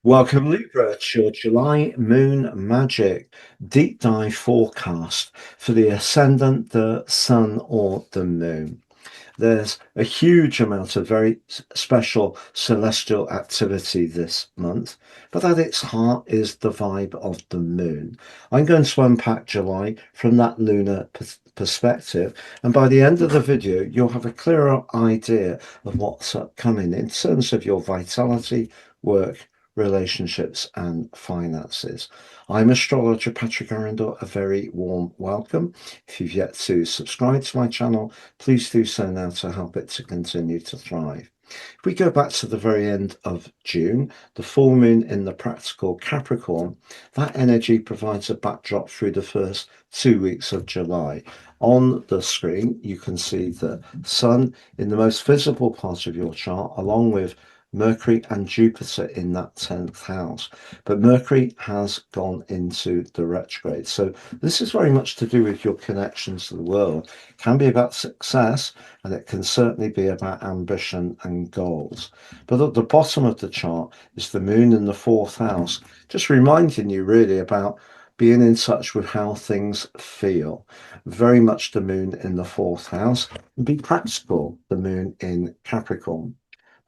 Welcome, Libra, to your July Moon Magic deep dive forecast for the ascendant, the sun, or the moon. There's a huge amount of very special celestial activity this month, but at its heart is the vibe of the moon. I'm going to unpack July from that lunar perspective, and by the end of the video, you'll have a clearer idea of what's upcoming in terms of your vitality, work, relationships, and finances. I'm astrologer Patrick Arundel. A very warm welcome. If you've yet to subscribe to my channel, please do so now to help it to continue to thrive. If we go back to the very end of June, the full moon in the practical Capricorn, that energy provides a backdrop through the first 2 weeks of July. On the screen, you can see the sun in the most visible part of your chart, along with Mercury and Jupiter in that 10th house. But Mercury has gone into the retrograde. So this is very much to do with your connections to the world. It can be about success, and it can certainly be about ambition and goals. But at the bottom of the chart is the moon in the 4th house, just reminding you really about being in touch with how things feel. Very much the moon in the 4th house. And be practical, the moon in Capricorn.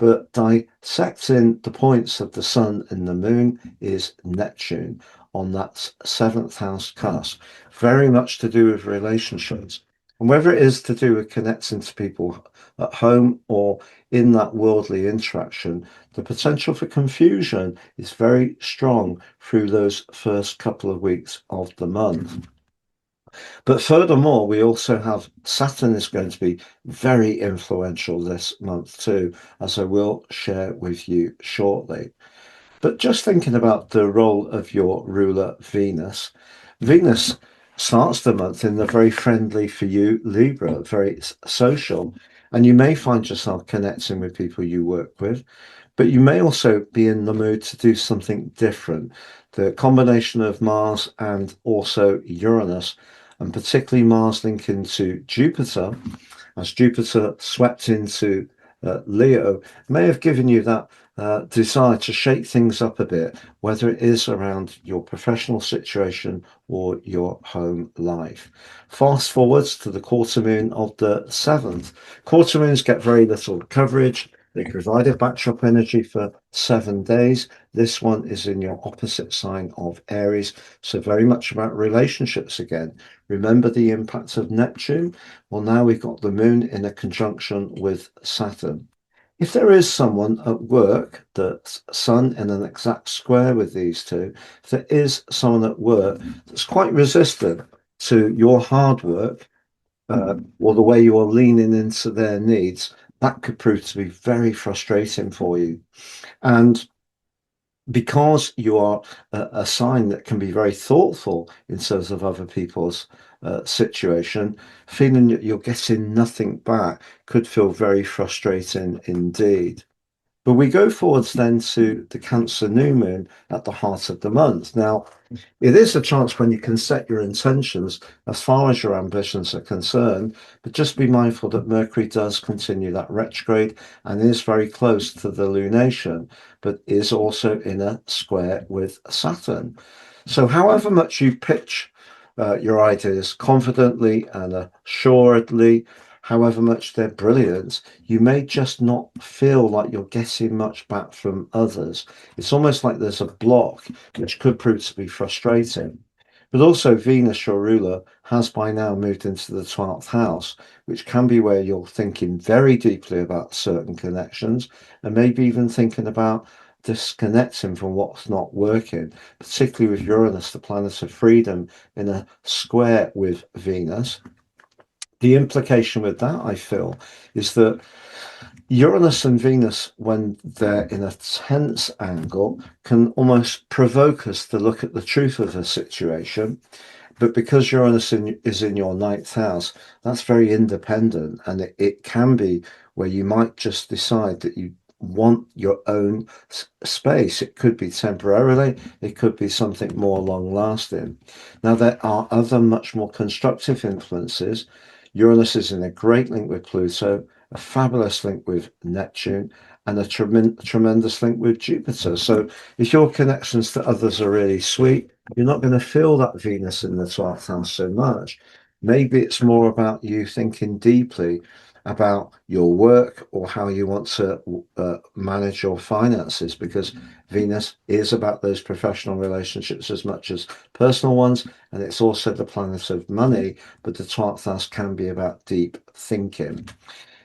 But dissecting the points of the sun and the moon is Neptune on that 7th house cusp, very much to do with relationships. And whether it is to do with connecting to people at home or in that worldly interaction, the potential for confusion is very strong through those first couple of weeks of the month. But furthermore, we also have Saturn is going to be very influential this month too, as I will share with you shortly. But just thinking about the role of your ruler, Venus. Venus starts the month in the very friendly for you, Libra, very social. And you may find yourself connecting with people you work with, but you may also be in the mood to do something different. The combination of Mars and also Uranus, and particularly Mars linking to Jupiter, as Jupiter swept into Leo, may have given you that desire to shake things up a bit, whether it is around your professional situation or your home life. Fast forwards to the quarter moon of the 7th. Quarter moons get very little coverage. They provide a backdrop energy for 7 days. This one is in your opposite sign of Aries, so very much about relationships again. Remember the impact of Neptune? Well, now we've got the moon in a conjunction with Saturn. If there is someone at work that's sun in an exact square with these two, if there is someone at work that's quite resistant to your hard work, or the way you are leaning into their needs, that could prove to be very frustrating for you. And because you are a sign that can be very thoughtful in terms of other people's situation, feeling that you're getting nothing back could feel very frustrating indeed. But we go forwards then to the Cancer new moon at the heart of the month. Now, it is a chance when you can set your intentions as far as your ambitions are concerned, but just be mindful that Mercury does continue that retrograde and is very close to the lunation, but is also in a square with Saturn. So however much you pitch your ideas confidently and assuredly, however much they're brilliant, you may just not feel like you're getting much back from others. It's almost like there's a block, which could prove to be frustrating. But also, Venus, your ruler, has by now moved into the 12th house, which can be where you're thinking very deeply about certain connections and maybe even thinking about disconnecting from what's not working, particularly with Uranus, the planet of freedom, in a square with Venus. The implication with that, I feel, is that Uranus and Venus, when they're in a tense angle, can almost provoke us to look at the truth of a situation. But because is in your 9th house, that's very independent. And it can be where you might just decide that you want your own space. It could be temporarily, it could be something more long lasting. Now, there are other much more constructive influences. Uranus is in a great link with Pluto, a fabulous link with Neptune, and a tremendous link with Jupiter. So if your connections to others are really sweet, you're not going to feel that Venus in the 12th house so much. Maybe it's more about you thinking deeply about your work or how you want to manage your finances, because Venus is about those professional relationships as much as personal ones, and it's also the planet of money, but the 12th house can be about deep thinking.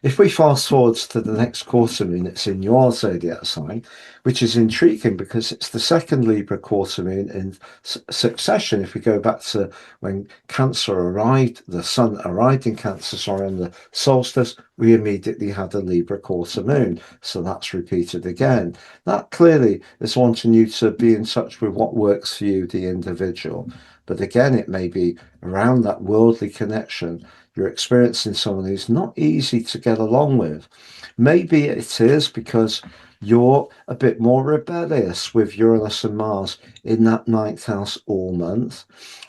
If we fast forward to the next quarter moon, it's in your zodiac sign, which is intriguing because it's the second Libra quarter moon in succession. If we go back to when Cancer arrived, the sun arrived in Cancer, sorry, on the solstice, we immediately had a Libra quarter moon. So that's repeated again. That clearly is wanting you to be in touch with what works for you, the individual. But again, it may be around that worldly connection. You're experiencing someone who's not easy to get along with. Maybe it is because you're a bit more rebellious with Uranus and Mars in that ninth house all month.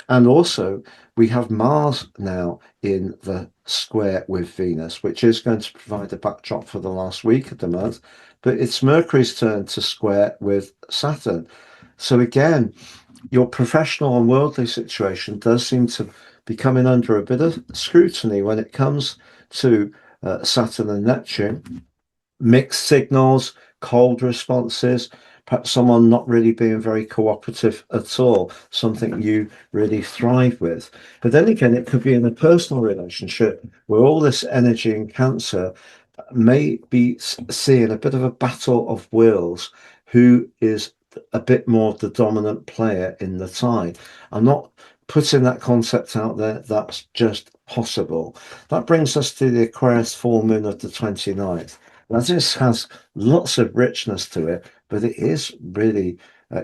And also, we have Mars now in the square with Venus, which is going to provide a backdrop for the last week of the month. But it's Mercury's turn to square with Saturn. So again, your professional and worldly situation does seem to be coming under a bit of scrutiny when it comes to Saturn and Neptune. Mixed signals, cold responses, perhaps someone not really being very cooperative at all, something you really thrive with. But then again, it could be in a personal relationship where all this energy in Cancer may be seeing a bit of a battle of wills. Who is a bit more of the dominant player in the tie? I'm not putting that concept out there. That's just possible. That brings us to the Aquarius full moon of the 29th. Now, this has lots of richness to it, but it is really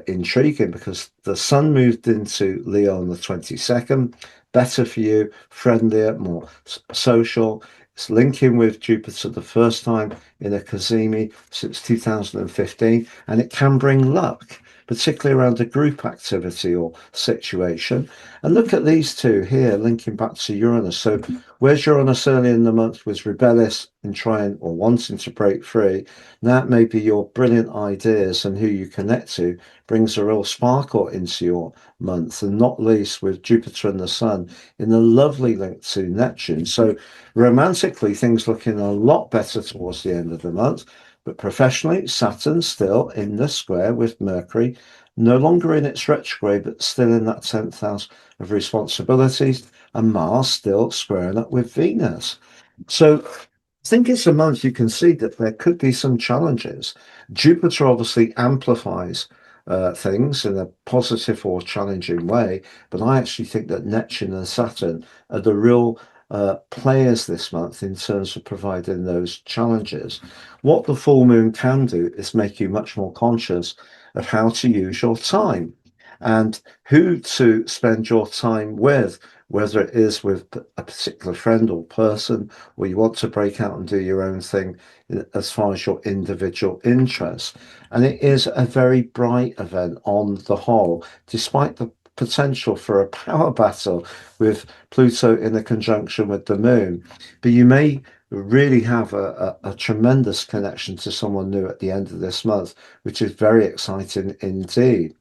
intriguing because the sun moved into Leo on the 22nd. Better for you, friendlier, more social. It's linking with Jupiter the first time in a Cazimi since 2015, and it can bring luck, particularly around a group activity or situation. And look at these two here linking back to Uranus. So whereas Uranus early in the month was rebellious in trying or wanting to break free, now maybe your brilliant ideas and who you connect to brings a real sparkle into your month, and not least with Jupiter and the Sun in a lovely link to Neptune. So romantically, things looking a lot better towards the end of the month. But professionally, Saturn still in the square with Mercury, no longer in its retrograde, but still in that 10th house of responsibilities, and Mars still squaring up with Venus. So I think it's a month you can see that there could be some challenges. Jupiter obviously amplifies things in a positive or challenging way, but I actually think that Neptune and Saturn are the real players this month in terms of providing those challenges. What the full moon can do is make you much more conscious of how to use your time and who to spend your time with, whether it is with a particular friend or person, or you want to break out and do your own thing as far as your individual interests. And it is a very bright event on the whole, despite the potential for a power battle with Pluto in a conjunction with the moon. But you may really have a tremendous connection to someone new at the end of this month, which is very exciting indeed.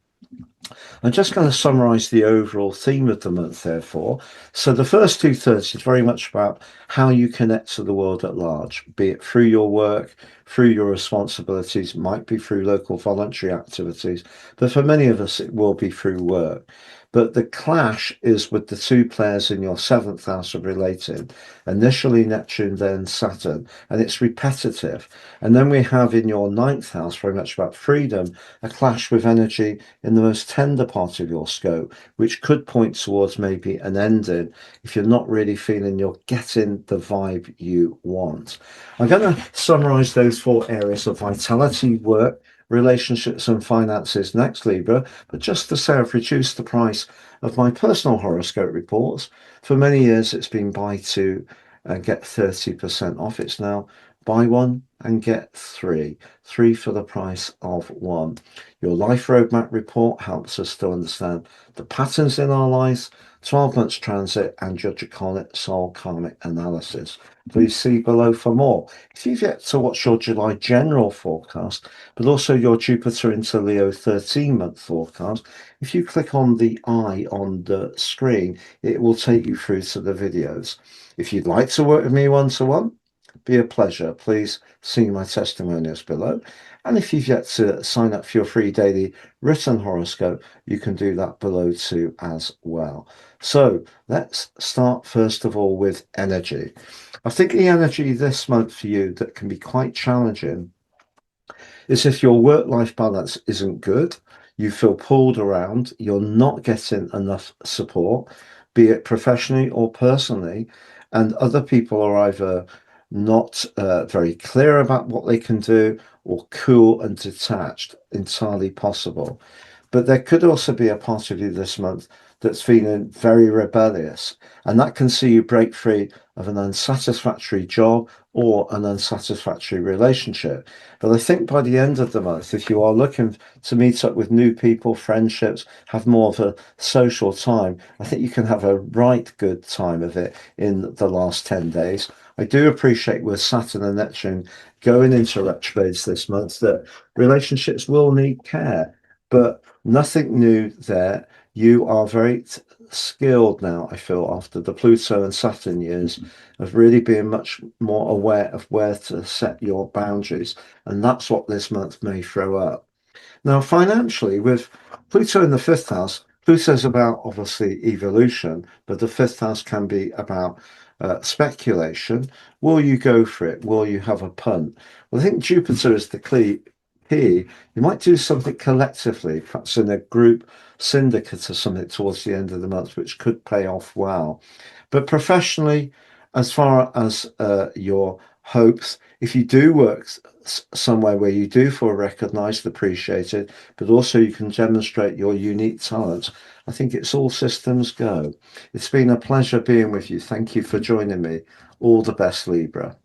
I'm just going to summarize the overall theme of the month, therefore. So the first two-thirds is very much about how you connect to the world at large, be it through your work, through your responsibilities, might be through local voluntary activities, but for many of us, it will be through work. But the clash is with the two players in your seventh house of relating, initially Neptune, then Saturn, and it's repetitive. And then we have in your ninth house, very much about freedom, a clash with energy in the most tender part of your scope, which could point towards maybe an ending if you're not really feeling you're getting the vibe you want. I'm going to summarize those four areas of vitality, work, relationships and finances next, Libra. But just to say, I've reduced the price of my personal horoscope reports. For many years, it's been buy two and get 30% off. It's now Buy one and get three. Three for the price of one. Your life roadmap report helps us to understand the patterns in our lives, 12 months transit, and your draconic soul karmic analysis. Please see below for more. If you've yet to watch your July general forecast, but also your Jupiter into Leo 13-month forecast, if you click on the eye on the screen, it will take you through to the videos. If you'd like to work with me one-to-one, be a pleasure. Please see my testimonials below. And if you've yet to sign up for your free daily written horoscope, you can do that below too as well. So let's start first of all with energy. I think the energy this month for you that can be quite challenging is if your work-life balance isn't good, you feel pulled around, you're not getting enough support, be it professionally or personally, and other people are either not very clear about what they can do or cool and detached, entirely possible. But there could also be a part of you this month that's feeling very rebellious, and that can see you break free of an unsatisfactory job or an unsatisfactory relationship. But I think by the end of the month, if you are looking to meet up with new people, friendships, have more of a social time, I think you can have a right good time of it in the last 10 days. I do appreciate with Saturn and Neptune going into retrogrades this month that relationships will need care, but nothing new there. You are very skilled now, I feel, after the Pluto and Saturn years of really being much more aware of where to set your boundaries. And that's what this month may throw up. Now, financially, with Pluto in the fifth house, Pluto's about obviously evolution, but the fifth house can be about speculation. Will you go for it? Will you have a punt? Well, I think Jupiter is the key. You might do something collectively, perhaps in a group syndicate or something towards the end of the month, which could pay off well. But professionally, as far as your hopes, if you do work somewhere where you do feel recognised, appreciated, but also you can demonstrate your unique talents, I think it's all systems go. It's been a pleasure being with you. Thank you for joining me. All the best, Libra.